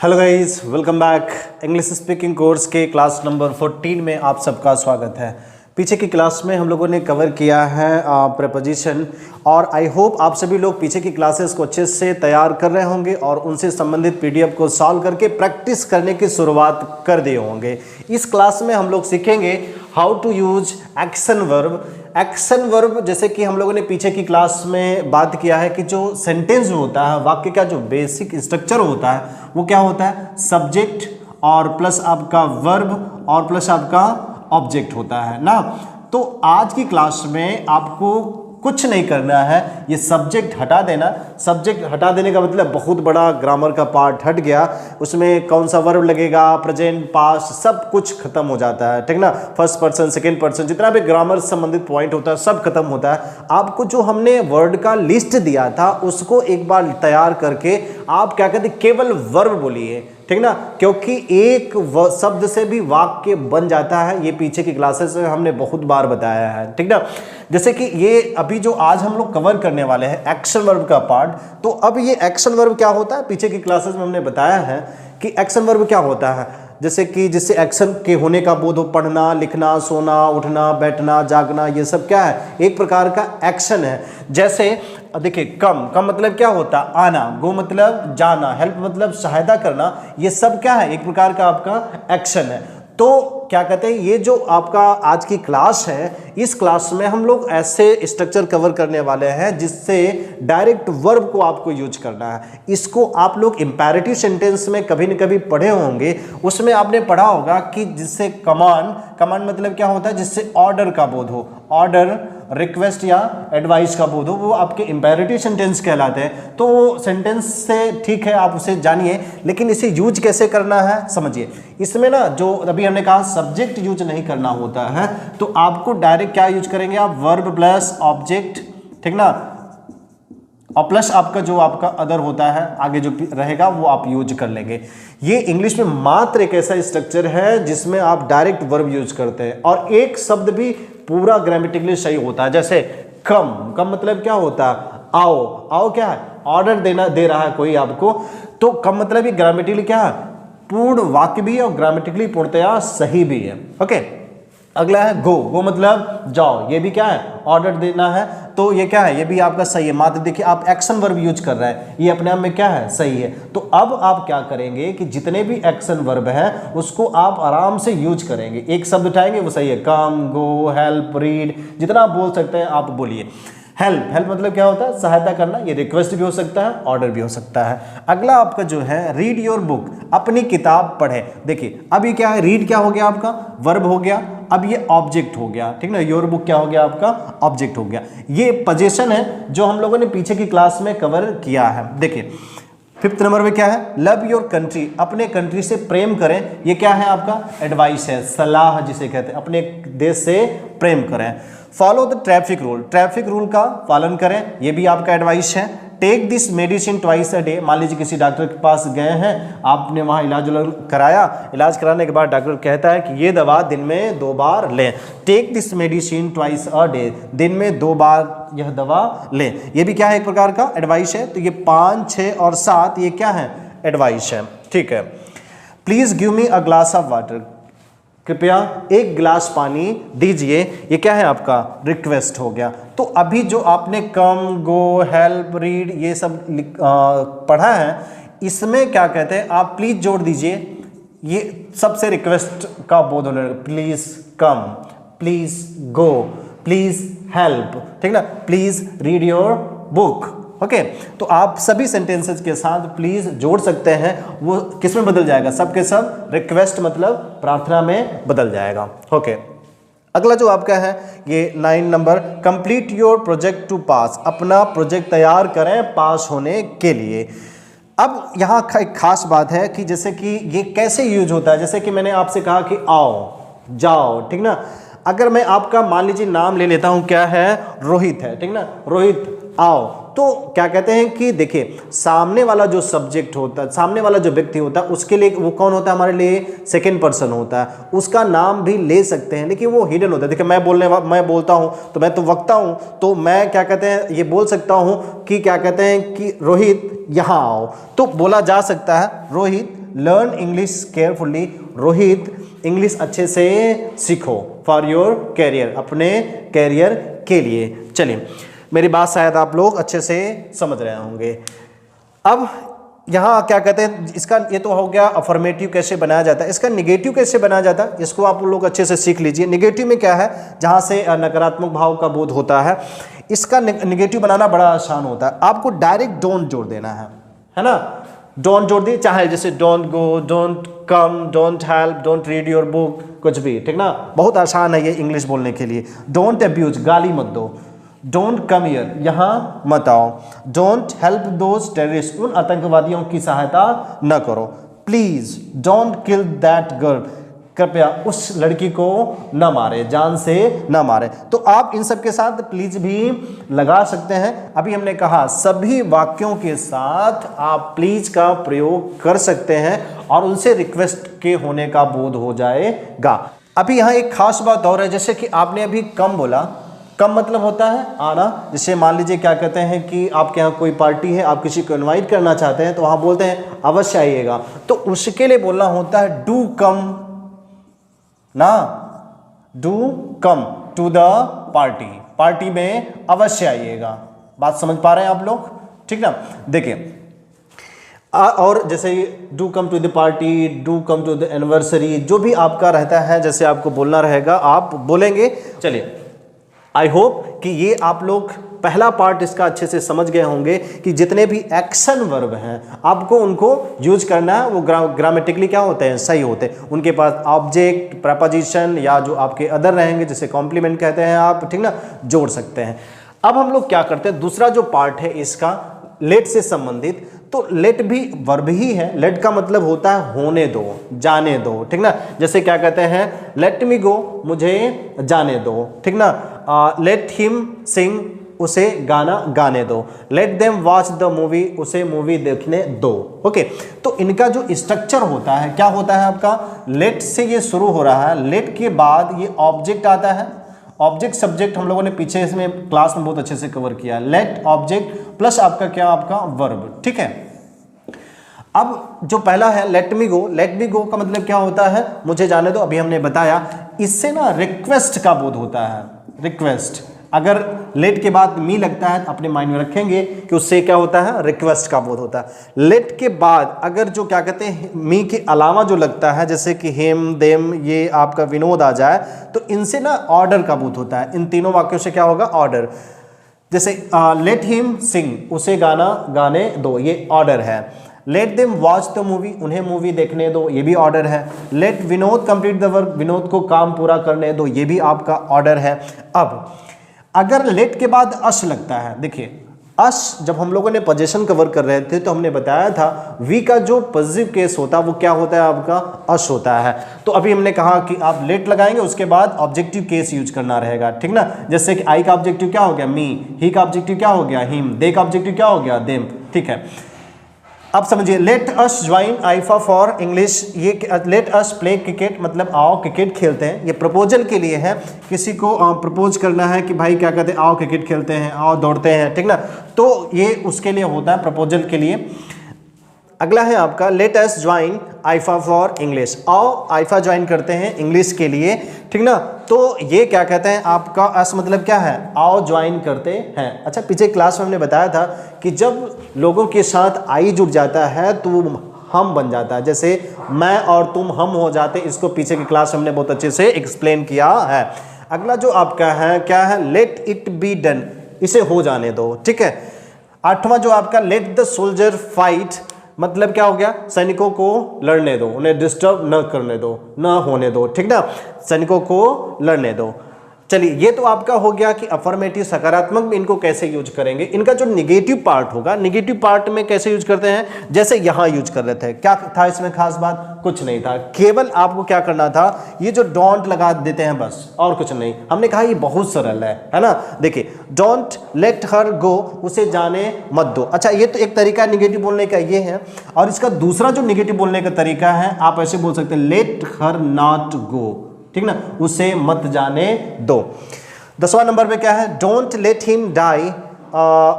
Hello guys, welcome back. English speaking course के class number 14 में आप सबका स्वागत है। पीछे की क्लास में हम लोगों ने कवर किया है प्रेपोजिशन, और आई होप आप सभी लोग पीछे की क्लासेस को अच्छे से तैयार कर रहे होंगे और उनसे संबंधित पीडीएफ को सॉल्व करके प्रैक्टिस करने की शुरुआत कर दिए होंगे। इस क्लास में हम लोग सीखेंगे how to use action verb. Action verb जैसे कि हम लोगों ने पीछे की क्लास में बात किया है कि जो सेंटेंस होता है, वाक्य का जो बेसिक स्ट्रक्चर होता है वो क्या होता है, सब्जेक्ट और प्लस आपका वर्ब और प्लस आपका ऑब्जेक्ट होता है ना। तो आज की क्लास में आपको कुछ नहीं करना है, ये सब्जेक्ट हटा देना। सब्जेक्ट हटा देने का मतलब बहुत बड़ा ग्रामर का पार्ट हट गया, उसमें कौन सा वर्ब लगेगा, प्रेजेंट पास्ट सब कुछ खत्म हो जाता है, ठीक ना। फर्स्ट पर्सन, सेकंड पर्सन, जितना भी ग्रामर संबंधित पॉइंट होता है सब खत्म होता है। आपको जो हमने वर्ड का लिस्ट दिया था उसको एक बार तैयार करके आप क्या कहते केवल वर्ब बोलिए, ठीक ना, क्योंकि एक शब्द से भी वाक्य बन जाता है। ये पीछे की क्लासेस में हमने बहुत बार बताया है, ठीक ना। जैसे कि ये अभी जो आज हम लोग कवर करने वाले हैं एक्शन वर्ब का पार्ट, तो अब ये एक्शन वर्ब क्या होता है, पीछे की क्लासेस में हमने बताया है कि एक्शन वर्ब क्या होता है। जैसे कि जिससे एक्शन के होने का बोध हो, पढ़ना, लिखना, सोना, उठना, बैठना, जागना, ये सब क्या है, एक प्रकार का एक्शन है। जैसे देखिए, कम मतलब क्या होता है, आना, गो मतलब जाना, हेल्प मतलब सहायता करना, ये सब क्या है, एक प्रकार का आपका एक्शन है। तो क्या कहते हैं, ये जो आपका आज की क्लास है, इस क्लास में हम लोग ऐसे स्ट्रक्चर कवर करने वाले हैं जिससे डायरेक्ट वर्ब को आपको यूज करना है। इसको आप लोग इंपैरेटिव सेंटेंस में कभी न कभी पढ़े होंगे, उसमें आपने पढ़ा होगा कि जिससे कमांड मतलब क्या होता है, जिससे ऑर्डर का बोध हो, ऑर्डर, रिक्वेस्ट या एडवाइस का बोध हो, वो आपके इंपैरेटिव सेंटेंस कहलाते हैं। तो वो सेंटेंस से ठीक है, आप उसे जानिए, लेकिन इसे यूज कैसे करना है समझिए। इसमें ना जो अभी हमने कहा सब्जेक्ट यूज नहीं करना होता है, तो आपको डायरेक्ट क्या यूज करेंगे आप, वर्ब प्लस ऑब्जेक्ट, ठीक ना, और प्लस आपका जो आपका अदर होता है आगे जो रहेगा वो आप यूज कर लेंगे। ये इंग्लिश में मात्र एक ऐसा स्ट्रक्चर है जिसमें आप डायरेक्ट वर्ब यूज करते हैं और एक शब्द भी पूरा ग्रामेटिकली सही होता है। जैसे कम मतलब क्या होता है, आओ क्या है, ऑर्डर दे रहा है कोई आपको, तो कम मतलब ये ग्रामेटिकली क्या है, पूर्ण वाक्य भी है और ग्रामेटिकली पूर्णतया सही भी है। ओके, अगला है गो मतलब जाओ, ये भी क्या है, ऑर्डर देना है, तो ये क्या है, ये भी आपका सही है। मात्र देखिए आप एक्शन वर्ब यूज कर रहे हैं, ये अपने आप में क्या है, सही है। तो अब आप क्या करेंगे कि जितने भी एक्शन वर्ब है उसको आप आराम से यूज करेंगे। एक शब्द उठाएंगे वो सही है, कम, गो, हेल्प, रीड, जितना आप बोल सकते हैं आप बोलिए। हेल्प मतलब क्या होता है, सहायता करना, ये रिक्वेस्ट भी हो सकता है, ऑर्डर भी हो सकता है। अगला आपका जो है रीड योर बुक, अपनी किताब पढ़े। देखिए अब ये क्या है, रीड क्या हो गया आपका, वर्ब हो गया, अब ये ऑब्जेक्ट हो गया, ठीक ना, योर बुक क्या हो गया आपका, ऑब्जेक्ट हो गया। ये पोजीशन है जो हम लोगों ने पीछे की क्लास में कवर किया है। देखिए 5th नंबर में क्या है, लव योर कंट्री, अपने कंट्री से प्रेम करें, ये क्या है आपका, एडवाइस है, सलाह जिसे कहते हैं, अपने देश से प्रेम करें। फॉलो द ट्रैफिक रूल का पालन करें, ये भी आपका एडवाइस है। Take this medicine twice a day, मान लीजिए किसी डॉक्टर के पास गए हैं, आपने वहाँ इलाज कराया, इलाज कराने के बाद डॉक्टर कहता है कि ये दवा दिन में 2 बार लें। Take this medicine twice a day, दिन में 2 बार यह दवा लें, ये भी क्या है, एक प्रकार का एडवाइस है। तो ये 5, 6 और 7 ये क्या है, एडवाइस है, ठीक है। Please give me a glass of water, कृपया 1 गिलास पानी दीजिए, ये क्या है आपका, रिक्वेस्ट हो गया। तो अभी जो आपने कम, गो, हेल्प, रीड ये सब पढ़ा है, इसमें क्या कहते हैं, आप प्लीज जोड़ दीजिए, ये सबसे रिक्वेस्ट का बोध होने लगा, please come, please go, please help, ठीक ना, please read your book. Okay, तो आप सभी सेंटेंसेस के साथ प्लीज जोड़ सकते हैं, वो किस में बदल जाएगा, सब के सब रिक्वेस्ट मतलब प्रार्थना में बदल जाएगा। ओके, अगला जो आपका है ये 9 number, complete your project to pass, अपना प्रोजेक्ट तैयार करें पास होने के लिए। अब यहाँ एक खास बात है कि जैसे कि ये कैसे यूज होता है, जैसे कि मैंने आपसे कहा कि आओ, जाओ, ठीक ना। अगर मैं आपका मान लीजिए नाम ले लेता हूँ, क्या है, रोहित है, ठीक ना, रोहित आओ, तो क्या कहते हैं कि देखिए सामने वाला जो सब्जेक्ट होता है, सामने वाला जो व्यक्ति होता है, उसके लिए वो कौन होता है, हमारे लिए सेकंड पर्सन होता है, उसका नाम भी ले सकते हैं लेकिन वो हिडन होता है। देखिए मैं बोलता हूँ तो मैं तो वक्ता हूँ, तो मैं क्या कहते हैं ये बोल सकता हूँ कि क्या कहते हैं कि रोहित यहाँ आओ, तो बोला जा सकता है Rohit learn English carefully. Rohit, English अच्छे से सीखो फॉर योर कैरियर, अपने कैरियर के लिए। चलिए, मेरी बात शायद आप लोग अच्छे से समझ रहे होंगे। अब यहाँ क्या कहते हैं, इसका ये तो हो गया अफर्मेटिव कैसे बनाया जाता है, इसका निगेटिव कैसे बनाया जाता है, इसको आप लोग अच्छे से सीख लीजिए। निगेटिव में क्या है, जहाँ से नकारात्मक भाव का बोध होता है, इसका निगेटिव बनाना बड़ा आसान होता है। आपको डायरेक्ट डोंट जोड़ देना है ना। डोंट जोड़ दिए, चाहे जैसे don't go, don't come, don't help, don't read your book, कुछ भी, ठीक ना। बहुत आसान है ये इंग्लिश बोलने के लिए। डोंट अब्यूज, गाली मत दो। डोंट कम हियर, यहाँ मत आओ। डोंट हेल्प दोज टेररिस्ट, उन आतंकवादियों की सहायता न करो। Please don't kill that girl, कृपया उस लड़की को न मारे, जान से न मारे। तो आप इन सब के साथ प्लीज भी लगा सकते हैं। अभी हमने कहा सभी वाक्यों के साथ आप प्लीज का प्रयोग कर सकते हैं और उनसे रिक्वेस्ट के होने का बोध हो जाएगा। अभी यहाँ एक खास बात और है, जैसे कि आपने अभी कम बोला, कम मतलब होता है आना। जैसे मान लीजिए क्या कहते हैं कि आपके यहाँ कोई पार्टी है, आप किसी को इनवाइट करना चाहते हैं, तो वहाँ बोलते हैं अवश्य आइएगा, तो उसके लिए बोलना होता है डू कम ना, do come to the party, party में अवश्य आइएगा। बात समझ पा रहे हैं आप लोग, ठीक ना। देखिए और जैसे do come to the party, do come to the anniversary, जो भी आपका रहता है जैसे आपको बोलना रहेगा आप बोलेंगे। चलिए, आई होप कि ये आप लोग पहला पार्ट इसका अच्छे से समझ गए होंगे कि जितने भी एक्शन वर्ब हैं आपको उनको यूज करना है, वो ग्रामेटिकली क्या होते हैं, सही होते हैं। उनके पास ऑब्जेक्ट, प्रपोजिशन या जो आपके अदर रहेंगे जिसे कॉम्प्लीमेंट कहते हैं आप, ठीक ना, जोड़ सकते हैं। अब हम लोग क्या करते हैं, दूसरा जो पार्ट है इसका लेट से संबंधित, तो लेट भी वर्ब ही है। लेट का मतलब होता है होने दो, जाने दो, ठीक ना। जैसे क्या कहते हैं, लेट मी गो, मुझे जाने दो, ठीक ना। लेट हिम सिंग, उसे गाना गाने दो। Late them watch the movie, उसे मूवी देखने दो। ओके, तो इनका जो स्ट्रक्चर होता है क्या होता है आपका, लेट से ये शुरू हो रहा है, लेट के बाद ये ऑब्जेक्ट आता है। ऑब्जेक्ट सब्जेक्ट हम लोगों ने पीछे इसमें क्लास में बहुत अच्छे से कवर किया। लेट ऑब्जेक्ट प्लस आपका क्या, आपका वर्ब, ठीक है। अब जो पहला है लेट मी गो, लेट मी गो का मतलब क्या होता है, मुझे जाने दो। अभी हमने बताया इससे ना रिक्वेस्ट का बोध होता है, रिक्वेस्ट। अगर लेट के बाद मी लगता है तो अपने माइंड में रखेंगे कि उससे क्या होता है, रिक्वेस्ट का बोध होता है। लेट के बाद अगर जो क्या कहते हैं मी के अलावा जो लगता है, जैसे कि हिम, देम, ये आपका विनोद आ जाए, तो इनसे ना ऑर्डर का बोध होता है। इन तीनों वाक्यों से क्या होगा, ऑर्डर। जैसे लेट हिम सिंग, उसे गाना गाने दो, ये ऑर्डर है। Let them watch the movie, उन्हें मूवी देखने दो, ये भी ऑर्डर है। Let Vinod complete the work, Vinod को काम पूरा करने दो, ये भी आपका ऑर्डर है। अब अगर लेट के बाद अस लगता है, देखिए अस जब हम लोगों ने पोजीशन कवर कर रहे थे तो हमने बताया था वी का जो पॉजिटिव केस होता है वो क्या होता है, आपका अस होता है। तो अभी हमने कहा कि आप लेट लगाएंगे, उसके बाद ऑब्जेक्टिव केस यूज करना रहेगा, ठीक ना। जैसे कि आई का ऑब्जेक्टिव क्या हो गया, मी। ही का ऑब्जेक्टिव क्या हो गया, हिम। दे का ऑब्जेक्टिव क्या हो गया, देम, ठीक है। अब समझिए, let us join IIFA for English, ये लेट अस प्ले क्रिकेट मतलब आओ क्रिकेट खेलते हैं, ये प्रपोजल के लिए है। किसी को प्रपोज करना है कि भाई क्या कहते हैं, आओ क्रिकेट खेलते हैं, आओ दौड़ते हैं, ठीक ना, तो ये उसके लिए होता है, प्रपोजल के लिए। अगला है आपका let us join IIFA for English, आओ आईफा ज्वाइन करते हैं इंग्लिश के लिए, ठीक ना। तो ये क्या कहते हैं, आपका अस मतलब क्या है, आओ ज्वाइन करते हैं। अच्छा, पीछे क्लास में हमने बताया था कि जब लोगों के साथ आई जुड़ जाता है तो हम बन जाता है, जैसे मैं और तुम हम हो जाते, इसको पीछे की क्लास हमने बहुत अच्छे से एक्सप्लेन किया है। अगला जो आपका है क्या है, लेट इट बी डन, इसे हो जाने दो, ठीक है। आठवां जो आपका लेट द सोल्जर फाइट, मतलब क्या हो गया, सैनिकों को लड़ने दो, उन्हें डिस्टर्ब न करने दो, न होने दो, ठीक ना, सैनिकों को लड़ने दो। चलिए, ये तो आपका हो गया कि अफर्मेटिव सकारात्मक में इनको कैसे यूज करेंगे। इनका जो निगेटिव पार्ट होगा, निगेटिव पार्ट में कैसे यूज करते हैं, जैसे यहां यूज कर रहे थे। क्या था इसमें खास बात, कुछ नहीं था, केवल आपको क्या करना था, ये जो डोंट लगा देते हैं बस, और कुछ नहीं। हमने कहा ये बहुत सरल है ना। देखिए, डोंट लेट हर गो, उसे जाने मत दो। अच्छा, ये तो एक तरीका निगेटिव बोलने का ये है, और इसका दूसरा जो निगेटिव बोलने का तरीका है, आप ऐसे बोल सकते हैं लेट हर नॉट गो, ठीक ना, उसे मत जाने दो। 10वां नंबर पे क्या है, डोंट लेट हिम डाई,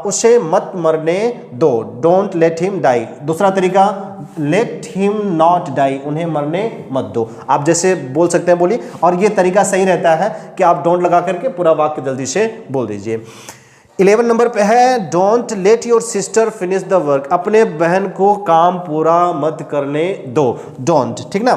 उसे मत मरने दो, डोंट लेट हिम डाई। दूसरा तरीका, लेट हिम नॉट डाई, उन्हें मरने मत दो। आप जैसे बोल सकते हैं बोलिए, और ये तरीका सही रहता है कि आप डोंट लगा करके पूरा वाक्य जल्दी से बोल दीजिए। 11 नंबर पे है, don't let your sister finish the work, अपने बहन को काम पूरा मत करने दो, डोंट, ठीक ना।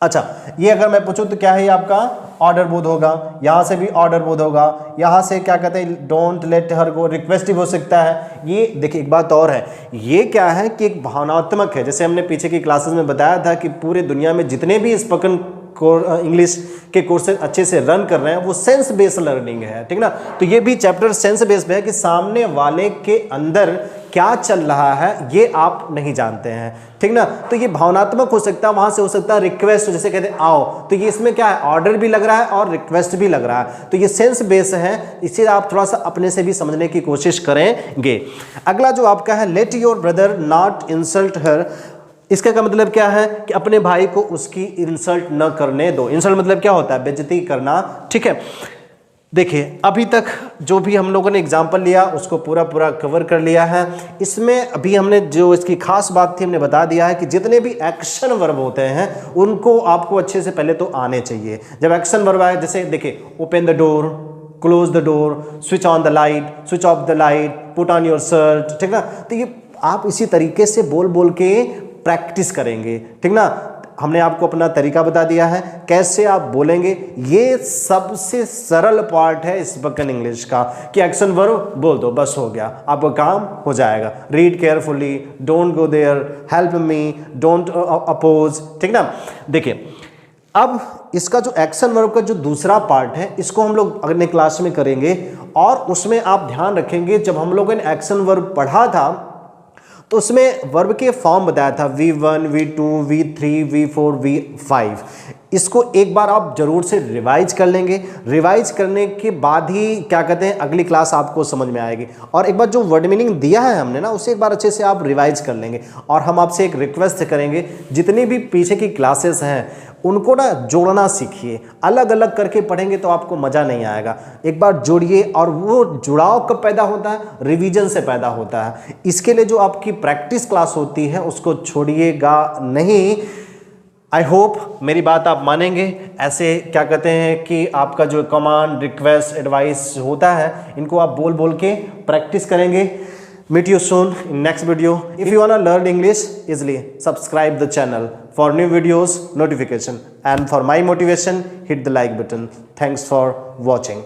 अच्छा, ये अगर मैं पूछूं तो क्या है, ये आपका ऑर्डर बोध होगा, यहां से भी ऑर्डर बोध होगा, यहां से क्या कहते हैं, डोंट लेट हर को रिक्वेस्ट हो सकता है। ये देखिए एक बात और है, ये क्या है कि एक भावनात्मक है। जैसे हमने पीछे की क्लासेस में बताया था कि पूरे दुनिया में जितने भी स्पोकन इंग्लिश के कोर्सेज अच्छे से रन कर रहे हैं वो सेंस बेस्ड लर्निंग है, ठीक ना। तो ये भी चैप्टर सेंस बेस्ड है कि सामने वाले के अंदर क्या चल रहा है ये आप नहीं जानते हैं, ठीक ना। तो ये भावनात्मक हो सकता है, वहां से हो सकता है रिक्वेस्ट, जैसे कहते हैं आओ, तो ये इसमें क्या है, ऑर्डर भी लग रहा है और रिक्वेस्ट भी लग रहा है, तो ये सेंस बेस है। इसे आप थोड़ा सा अपने से भी समझने की कोशिश करेंगे। अगला जो आपका है, let your brother not insult her, इसका का मतलब क्या है कि अपने भाई को उसकी इंसल्ट न करने दो। इंसल्ट मतलब क्या होता है, बेइज्जती करना, ठीक है। देखिए अभी तक जो भी हम लोगों ने एग्जाम्पल लिया उसको पूरा कवर कर लिया है। इसमें अभी हमने जो इसकी खास बात थी हमने बता दिया है कि जितने भी एक्शन वर्ब होते हैं उनको आपको अच्छे से पहले तो आने चाहिए। जब एक्शन वर्ब आए, जैसे देखिए open the door, close the door, switch on the light, switch off the light, put on your shirt, ठीक ना। तो ये आप इसी तरीके से बोल के प्रैक्टिस करेंगे, ठीक ना। हमने आपको अपना तरीका बता दिया है कैसे आप बोलेंगे। ये सबसे सरल पार्ट है स्पोकन इंग्लिश का कि एक्शन वर्ब बोल दो, बस हो गया, आपका काम हो जाएगा। Read carefully, don't go there, help me, don't oppose, ठीक ना। देखिए अब इसका जो एक्शन वर्ब का जो दूसरा पार्ट है इसको हम लोग अगले क्लास में करेंगे, और उसमें आप ध्यान रखेंगे जब हम लोगों ने एक्शन वर्ब पढ़ा था तो उसमें वर्ब के फॉर्म बताया था V1, V2, V3, V4, V5। इसको एक बार आप जरूर से रिवाइज कर लेंगे। रिवाइज करने के बाद ही क्या कहते हैं अगली क्लास आपको समझ में आएगी। और एक बार जो वर्ड मीनिंग दिया है हमने ना उसे एक बार अच्छे से आप रिवाइज कर लेंगे। और हम आपसे एक रिक्वेस्ट करेंगे, जितनी भी पीछे की क्लासेस हैं उनको ना जोड़ना सीखिए। अलग अलग करके पढ़ेंगे तो आपको मज़ा नहीं आएगा। एक बार जोड़िए, और वो जुड़ाव कब पैदा होता है, रिवीजन से पैदा होता है। इसके लिए जो आपकी प्रैक्टिस क्लास होती है उसको छोड़िएगा नहीं। आई होप मेरी बात आप मानेंगे। ऐसे क्या कहते हैं कि आपका जो कमांड, रिक्वेस्ट, एडवाइस होता है इनको आप बोल के प्रैक्टिस करेंगे। Meet you soon in next video. If you wanna learn English easily, subscribe the channel for new videos notification, and for my motivation hit the like button. Thanks for watching.